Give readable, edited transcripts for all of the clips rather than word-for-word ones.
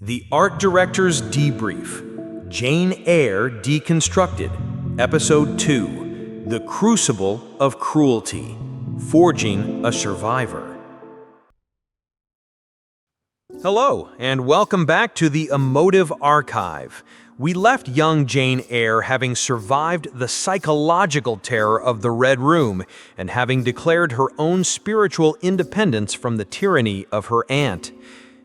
The Art Director's Debrief, Jane Eyre Deconstructed, Episode 2, The Crucible of Cruelty, Forging a Survivor. Hello, and welcome back to the Emotive Archive. We left young Jane Eyre having survived the psychological terror of the Red Room and having declared her own spiritual independence from the tyranny of her aunt.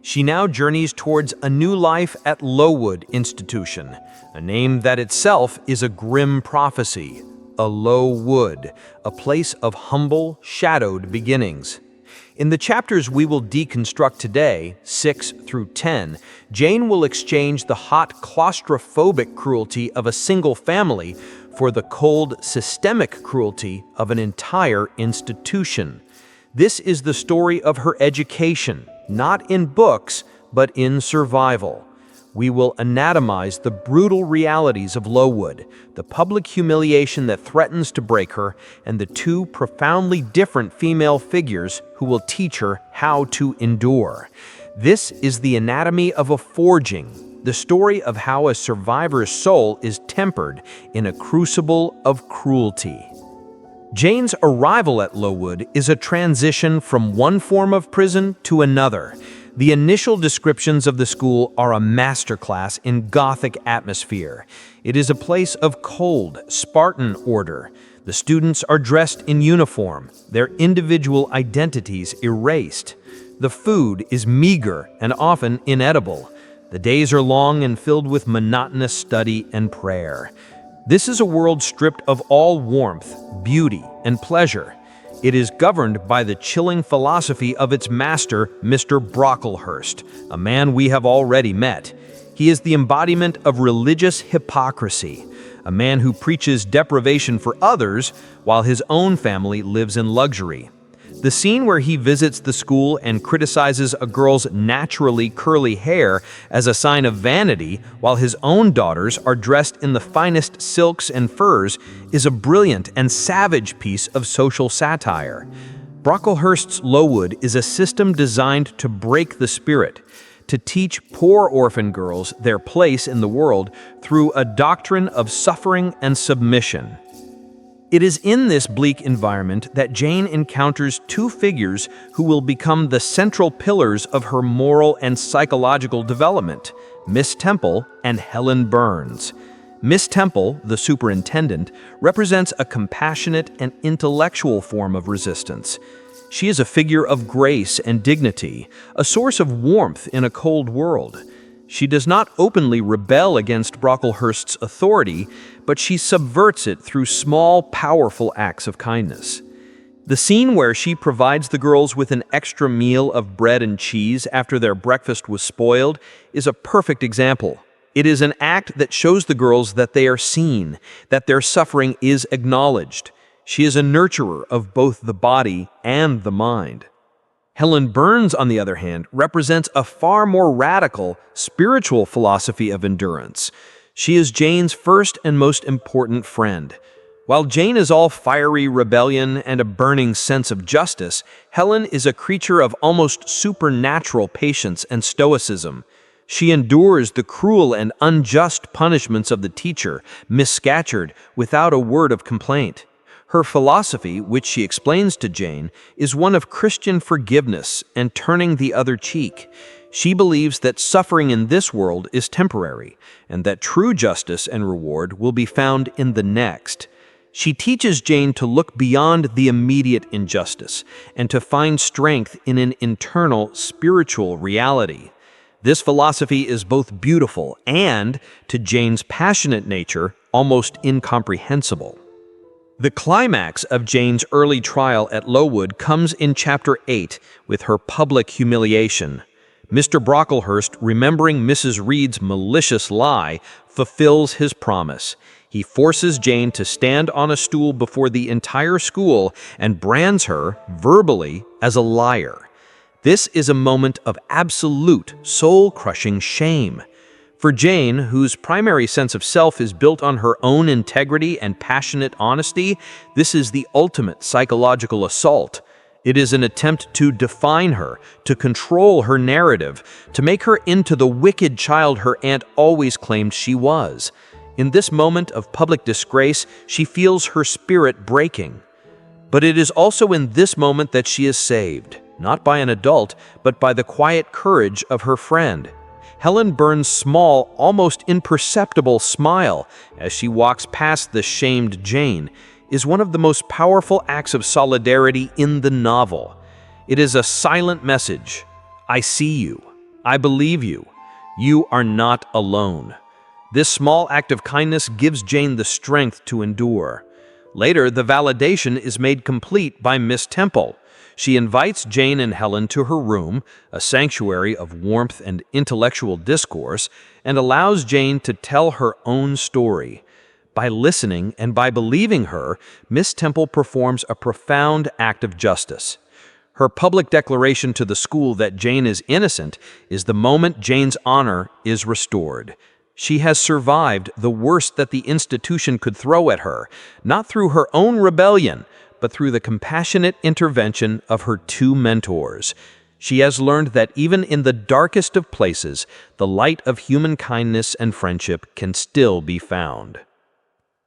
She now journeys towards a new life at Lowood Institution, a name that itself is a grim prophecy, a low wood, a place of humble, shadowed beginnings. In the chapters we will deconstruct today, 6 through 10, Jane will exchange the hot, claustrophobic cruelty of a single family for the cold, systemic cruelty of an entire institution. This is the story of her education, not in books, but in survival. We will anatomize the brutal realities of Lowood, the public humiliation that threatens to break her, and the two profoundly different female figures who will teach her how to endure. This is the anatomy of a forging, the story of how a survivor's soul is tempered in a crucible of cruelty. Jane's arrival at Lowood is a transition from one form of prison to another. The initial descriptions of the school are a masterclass in Gothic atmosphere. It is a place of cold, Spartan order. The students are dressed in uniform, their individual identities erased. The food is meager and often inedible. The days are long and filled with monotonous study and prayer. This is a world stripped of all warmth, beauty, and pleasure. It is governed by the chilling philosophy of its master, Mr. Brocklehurst, a man we have already met. He is the embodiment of religious hypocrisy, a man who preaches deprivation for others while his own family lives in luxury. The scene where he visits the school and criticizes a girl's naturally curly hair as a sign of vanity while his own daughters are dressed in the finest silks and furs is a brilliant and savage piece of social satire. Brocklehurst's Lowood is a system designed to break the spirit, to teach poor orphan girls their place in the world through a doctrine of suffering and submission. It is in this bleak environment that Jane encounters two figures who will become the central pillars of her moral and psychological development, Miss Temple and Helen Burns. Miss Temple, the superintendent, represents a compassionate and intellectual form of resistance. She is a figure of grace and dignity, a source of warmth in a cold world. She does not openly rebel against Brocklehurst's authority, but she subverts it through small, powerful acts of kindness. The scene where she provides the girls with an extra meal of bread and cheese after their breakfast was spoiled is a perfect example. It is an act that shows the girls that they are seen, that their suffering is acknowledged. She is a nurturer of both the body and the mind. Helen Burns, on the other hand, represents a far more radical, spiritual philosophy of endurance. She is Jane's first and most important friend. While Jane is all fiery rebellion and a burning sense of justice, Helen is a creature of almost supernatural patience and stoicism. She endures the cruel and unjust punishments of the teacher, Miss Scatcherd, without a word of complaint. Her philosophy, which she explains to Jane, is one of Christian forgiveness and turning the other cheek. She believes that suffering in this world is temporary, and that true justice and reward will be found in the next. She teaches Jane to look beyond the immediate injustice and to find strength in an internal, spiritual reality. This philosophy is both beautiful and, to Jane's passionate nature, almost incomprehensible. The climax of Jane's early trial at Lowood comes in Chapter 8 with her public humiliation. Mr. Brocklehurst, remembering Mrs. Reed's malicious lie, fulfills his promise. He forces Jane to stand on a stool before the entire school and brands her, verbally, as a liar. This is a moment of absolute, soul-crushing shame. For Jane, whose primary sense of self is built on her own integrity and passionate honesty, this is the ultimate psychological assault. It is an attempt to define her, to control her narrative, to make her into the wicked child her aunt always claimed she was. In this moment of public disgrace, she feels her spirit breaking. But it is also in this moment that she is saved, not by an adult, but by the quiet courage of her friend. Helen Burns' small, almost imperceptible smile as she walks past the shamed Jane is one of the most powerful acts of solidarity in the novel. It is a silent message. I see you. I believe you. You are not alone. This small act of kindness gives Jane the strength to endure. Later, the validation is made complete by Miss Temple. She invites Jane and Helen to her room, a sanctuary of warmth and intellectual discourse, and allows Jane to tell her own story. By listening and by believing her, Miss Temple performs a profound act of justice. Her public declaration to the school that Jane is innocent is the moment Jane's honor is restored. She has survived the worst that the institution could throw at her, not through her own rebellion, but through the compassionate intervention of her two mentors. She has learned that even in the darkest of places, the light of human kindness and friendship can still be found.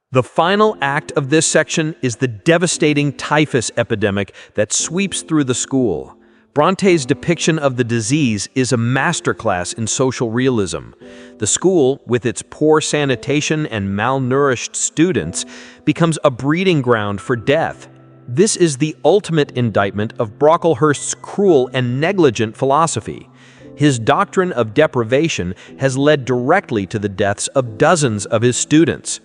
The final act of this section is the devastating typhus epidemic that sweeps through the school. Bronte's depiction of the disease is a masterclass in social realism. The school, with its poor sanitation and malnourished students, becomes a breeding ground for death. This is the ultimate indictment of Brocklehurst's cruel and negligent philosophy. His doctrine of deprivation has led directly to the deaths of dozens of his students.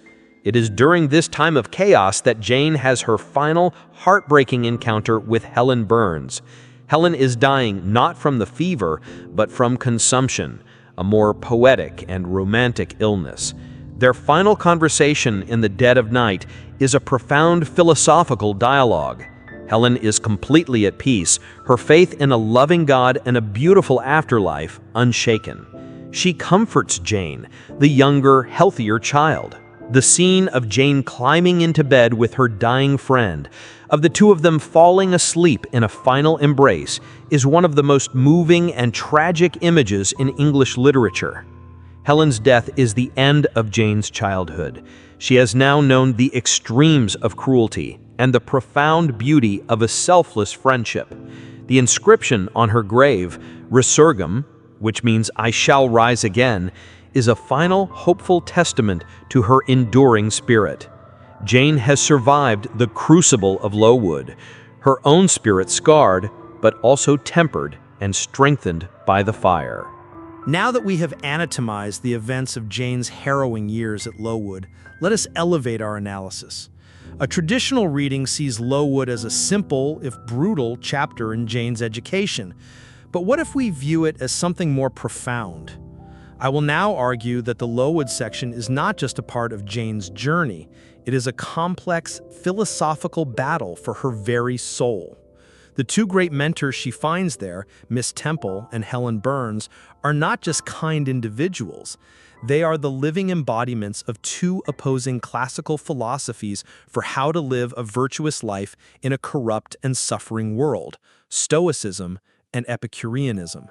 It is during this time of chaos that Jane has her final, heartbreaking encounter with Helen Burns. Helen is dying not from the fever, but from consumption, a more poetic and romantic illness. Their final conversation in the dead of night is a profound philosophical dialogue. Helen is completely at peace, her faith in a loving God and a beautiful afterlife unshaken. She comforts Jane, the younger, healthier child. The scene of Jane climbing into bed with her dying friend, of the two of them falling asleep in a final embrace, is one of the most moving and tragic images in English literature. Helen's death is the end of Jane's childhood. She has now known the extremes of cruelty and the profound beauty of a selfless friendship. The inscription on her grave, Resurgam, which means I shall rise again, is a final, hopeful testament to her enduring spirit. Jane has survived the crucible of Lowood, her own spirit scarred, but also tempered and strengthened by the fire. Now that we have anatomized the events of Jane's harrowing years at Lowood, let us elevate our analysis. A traditional reading sees Lowood as a simple, if brutal, chapter in Jane's education. But what if we view it as something more profound? I will now argue that the Lowood section is not just a part of Jane's journey, it is a complex philosophical battle for her very soul. The two great mentors she finds there, Miss Temple and Helen Burns, are not just kind individuals. They are the living embodiments of two opposing classical philosophies for how to live a virtuous life in a corrupt and suffering world, Stoicism and Epicureanism.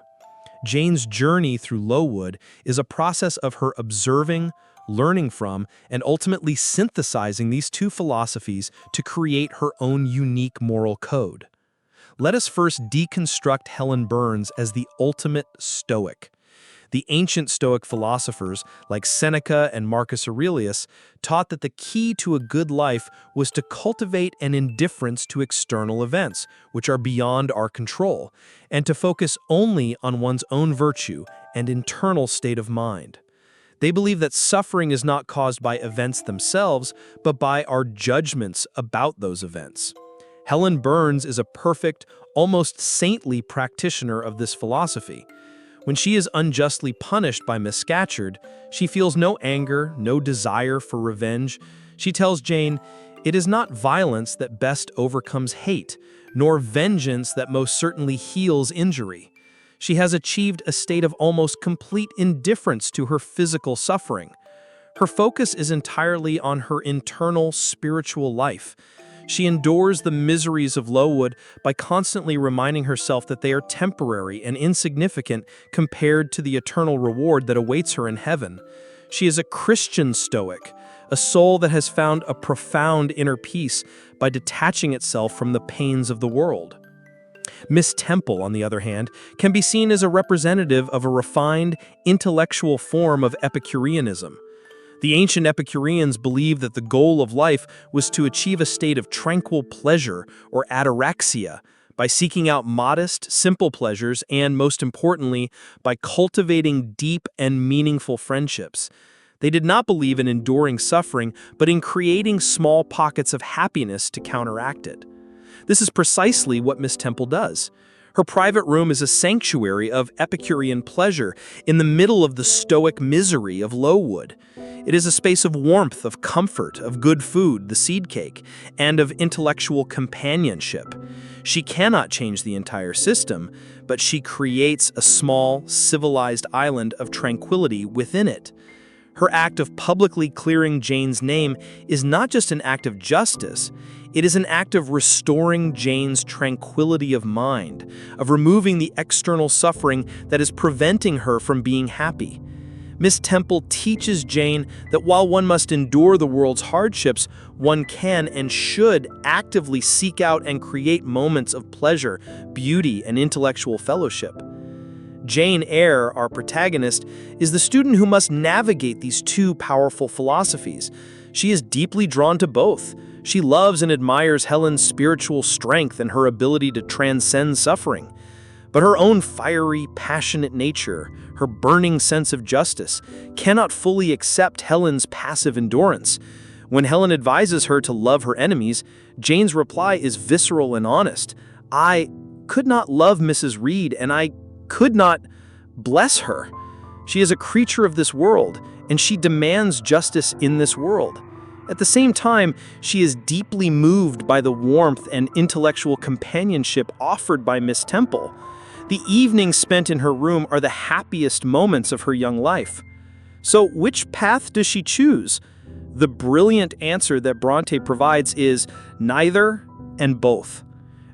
Jane's journey through Lowood is a process of her observing, learning from, and ultimately synthesizing these two philosophies to create her own unique moral code. Let us first deconstruct Helen Burns as the ultimate Stoic. The ancient Stoic philosophers, like Seneca and Marcus Aurelius, taught that the key to a good life was to cultivate an indifference to external events, which are beyond our control, and to focus only on one's own virtue and internal state of mind. They believe that suffering is not caused by events themselves, but by our judgments about those events. Helen Burns is a perfect, almost saintly practitioner of this philosophy. When she is unjustly punished by Miss Scatcherd, she feels no anger, no desire for revenge. She tells Jane, "It is not violence that best overcomes hate, nor vengeance that most certainly heals injury." She has achieved a state of almost complete indifference to her physical suffering. Her focus is entirely on her internal spiritual life. She endures the miseries of Lowood by constantly reminding herself that they are temporary and insignificant compared to the eternal reward that awaits her in heaven. She is a Christian Stoic, a soul that has found a profound inner peace by detaching itself from the pains of the world. Miss Temple, on the other hand, can be seen as a representative of a refined, intellectual form of Epicureanism. The ancient Epicureans believed that the goal of life was to achieve a state of tranquil pleasure or ataraxia by seeking out modest, simple pleasures and, most importantly, by cultivating deep and meaningful friendships. They did not believe in enduring suffering, but in creating small pockets of happiness to counteract it. This is precisely what Miss Temple does. Her private room is a sanctuary of Epicurean pleasure in the middle of the Stoic misery of Lowood. It is a space of warmth, of comfort, of good food, the seed cake, and of intellectual companionship. She cannot change the entire system, but she creates a small, civilized island of tranquility within it. Her act of publicly clearing Jane's name is not just an act of justice, it is an act of restoring Jane's tranquility of mind, of removing the external suffering that is preventing her from being happy. Miss Temple teaches Jane that while one must endure the world's hardships, one can and should actively seek out and create moments of pleasure, beauty, and intellectual fellowship. Jane Eyre, our protagonist, is the student who must navigate these two powerful philosophies. She is deeply drawn to both. She loves and admires Helen's spiritual strength and her ability to transcend suffering. But her own fiery, passionate nature, her burning sense of justice, cannot fully accept Helen's passive endurance. When Helen advises her to love her enemies, Jane's reply is visceral and honest. "I could not love Mrs. Reed, and I could not bless her. She is a creature of this world, and she demands justice in this world." At the same time, she is deeply moved by the warmth and intellectual companionship offered by Miss Temple. The evenings spent in her room are the happiest moments of her young life. So which path does she choose? The brilliant answer that Bronte provides is neither and both.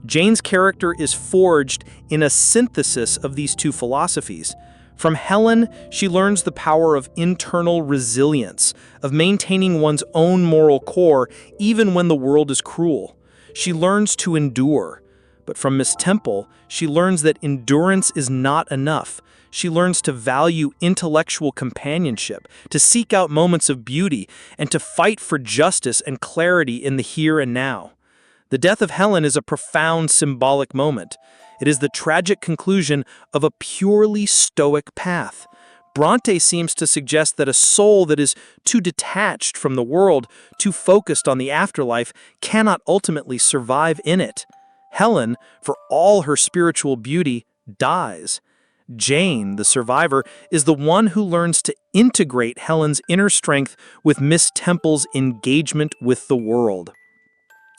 Jane's character is forged in a synthesis of these two philosophies. From Helen, she learns the power of internal resilience, of maintaining one's own moral core even when the world is cruel. She learns to endure. But from Miss Temple, she learns that endurance is not enough. She learns to value intellectual companionship, to seek out moments of beauty, and to fight for justice and clarity in the here and now. The death of Helen is a profound symbolic moment. It is the tragic conclusion of a purely Stoic path. Bronte seems to suggest that a soul that is too detached from the world, too focused on the afterlife, cannot ultimately survive in it. Helen, for all her spiritual beauty, dies. Jane, the survivor, is the one who learns to integrate Helen's inner strength with Miss Temple's engagement with the world.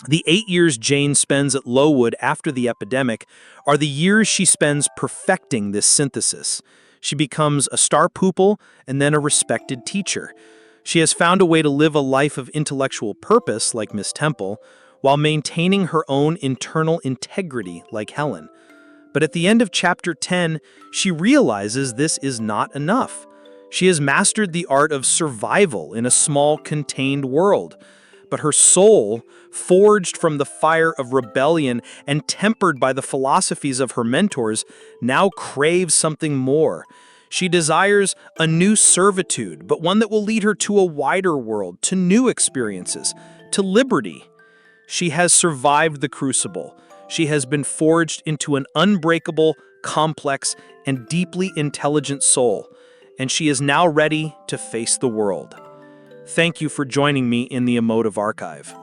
The 8 years Jane spends at Lowood after the epidemic are the years she spends perfecting this synthesis. She becomes a star pupil and then a respected teacher. She has found a way to live a life of intellectual purpose, like Miss Temple, while maintaining her own internal integrity, like Helen. But at the end of chapter 10, she realizes this is not enough. She has mastered the art of survival in a small, contained world. But her soul, forged from the fire of rebellion and tempered by the philosophies of her mentors, now craves something more. She desires a new servitude, but one that will lead her to a wider world, to new experiences, to liberty. She has survived the crucible. She has been forged into an unbreakable, complex, and deeply intelligent soul, and she is now ready to face the world. Thank you for joining me in the Emotive Archive.